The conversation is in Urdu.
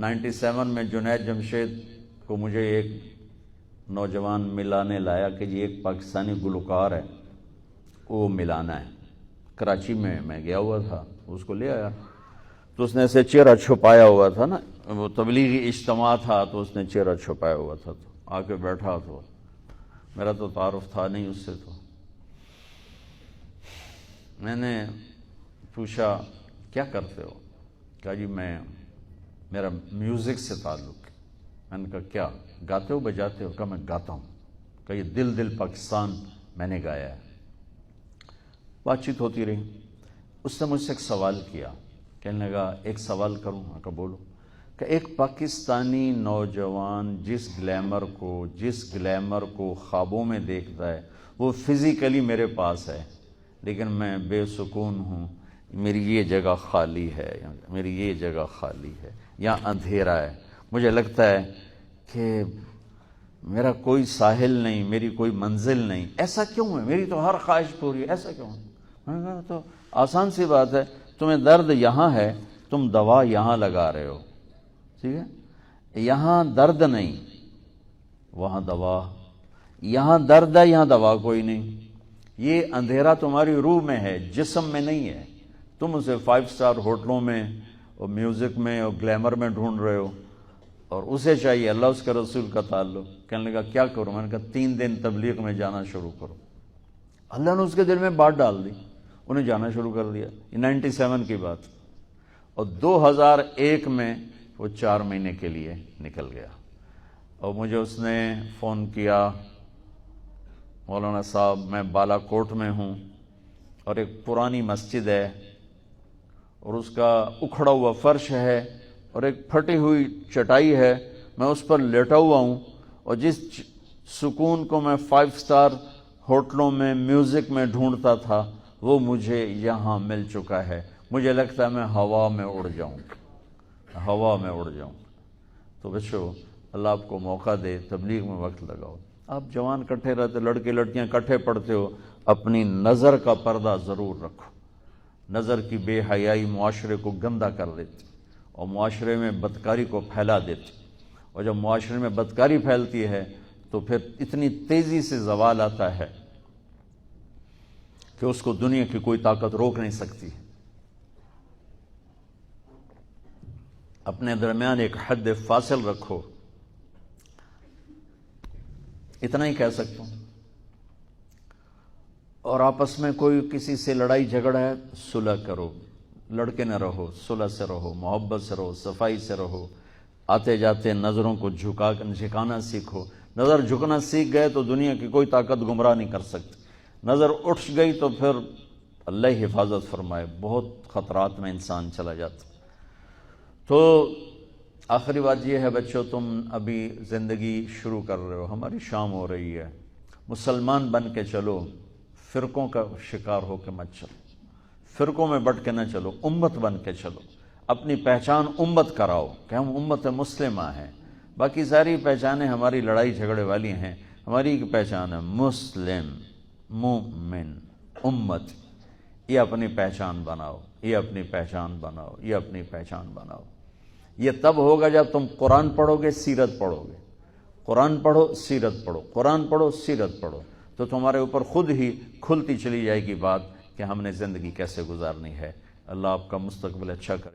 97 میں جنید جمشید کو مجھے ایک نوجوان ملانے لایا کہ یہ ایک پاکستانی گلوکار ہے، وہ ملانا ہے۔ کراچی میں گیا ہوا تھا، اس کو لے آیا تو اس نے ایسے چہرہ چھپایا ہوا تھا نا، وہ تبلیغی اجتماع تھا تو اس نے چہرہ چھپایا ہوا تھا، تو آ کے بیٹھا، تو میرا تو تعارف تھا نہیں اس سے، تو میں نے پوچھا کیا کرتے ہو؟ کہا جی میرا میوزک سے تعلق ہے۔ میں نے کہا کیا گاتے ہو بجاتے ہو؟ کہا میں گاتا ہوں۔ کہا یہ دل دل پاکستان میں نے گایا ہے۔ بات چیت ہوتی رہی، اس نے مجھ سے ایک سوال کیا، کہنے لگا ایک سوال کروں؟ میں کہا بولو۔ کہ ایک پاکستانی نوجوان جس گلیمر کو خوابوں میں دیکھتا ہے وہ فزیکلی میرے پاس ہے، لیکن میں بے سکون ہوں، میری یہ جگہ خالی ہے، میری یہ جگہ خالی ہے، یہاں اندھیرا ہے، مجھے لگتا ہے کہ میرا کوئی ساحل نہیں، میری کوئی منزل نہیں، ایسا کیوں ہے؟ میری تو ہر خواہش پوری ہے، ایسا کیوں ہے؟ میں نے کہا تو آسان سی بات ہے، تمہیں درد یہاں ہے، تم دوا یہاں لگا رہے ہو، ٹھیک ہے؟ یہاں درد نہیں، وہاں دوا، یہاں درد ہے، یہاں دوا کوئی نہیں۔ یہ اندھیرا تمہاری روح میں ہے، جسم میں نہیں ہے۔ تم اسے 5 سٹار ہوٹلوں میں اور میوزک میں اور گلیمر میں ڈھونڈ رہے ہو، اور اسے چاہیے اللہ اس کے رسول کا تعلق۔ کہنے لگا کیا کروں؟ میں نے کہا 3 دن تبلیغ میں جانا شروع کرو۔ اللہ نے اس کے دل میں بات ڈال دی، انہیں جانا شروع کر دیا۔ یہ 97 کی بات، اور 2001 میں وہ 4 مہینے کے لیے نکل گیا۔ اور مجھے اس نے فون کیا، مولانا صاحب میں بالا کوٹ میں ہوں اور ایک پرانی مسجد ہے اور اس کا اکھڑا ہوا فرش ہے اور ایک پھٹی ہوئی چٹائی ہے، میں اس پر لیٹا ہوا ہوں، اور جس سکون کو میں 5 سٹار ہوٹلوں میں میوزک میں ڈھونڈتا تھا وہ مجھے یہاں مل چکا ہے۔ مجھے لگتا ہے میں ہوا میں اڑ جاؤں، ہوا میں اڑ جاؤں۔ تو بچو اللہ آپ کو موقع دے، تبلیغ میں وقت لگاؤ۔ آپ جوان کٹھے رہتے، لڑکے لڑکیاں کٹھے پڑھتے ہو، اپنی نظر کا پردہ ضرور رکھو۔ نظر کی بے حیائی معاشرے کو گندہ کر دیتی اور معاشرے میں بدکاری کو پھیلا دیتی، اور جب معاشرے میں بدکاری پھیلتی ہے تو پھر اتنی تیزی سے زوال آتا ہے کہ اس کو دنیا کی کوئی طاقت روک نہیں سکتی۔ اپنے درمیان ایک حد فاصل رکھو، اتنا ہی کہہ سکتا ہوں۔ اور آپس میں کوئی کسی سے لڑائی جھگڑا ہے، صلح کرو، لڑکے نہ رہو، صلح سے رہو، محبت سے رہو، صفائی سے رہو۔ آتے جاتے نظروں کو جھکانا سیکھو۔ نظر جھکنا سیکھ گئے تو دنیا کی کوئی طاقت گمراہ نہیں کر سکتی۔ نظر اٹھ گئی تو پھر اللہ حفاظت فرمائے، بہت خطرات میں انسان چلا جاتا۔ تو آخری بات یہ ہے بچوں، تم ابھی زندگی شروع کر رہے ہو، ہماری شام ہو رہی ہے، مسلمان بن کے چلو، فرقوں کا شکار ہو کے مت چلو، فرقوں میں بٹ کے نہ چلو، امت بن کے چلو۔ اپنی پہچان امت کراؤ کہ ہم امت مسلمہ ہیں، باقی ساری پہچانیں ہماری لڑائی جھگڑے والی ہیں، ہماری ایک پہچان ہے مسلم، مومن، امت۔ یہ اپنی پہچان بناؤ، یہ اپنی پہچان بناؤ، یہ اپنی پہچان بناؤ۔ یہ تب ہوگا جب تم قرآن پڑھو گے، سیرت پڑھو گے۔ قرآن پڑھو، سیرت پڑھو، قرآن پڑھو، سیرت پڑھو، تو تمہارے اوپر خود ہی کھلتی چلی جائے گی بات کہ ہم نے زندگی کیسے گزارنی ہے۔ اللہ آپ کا مستقبل اچھا کرے۔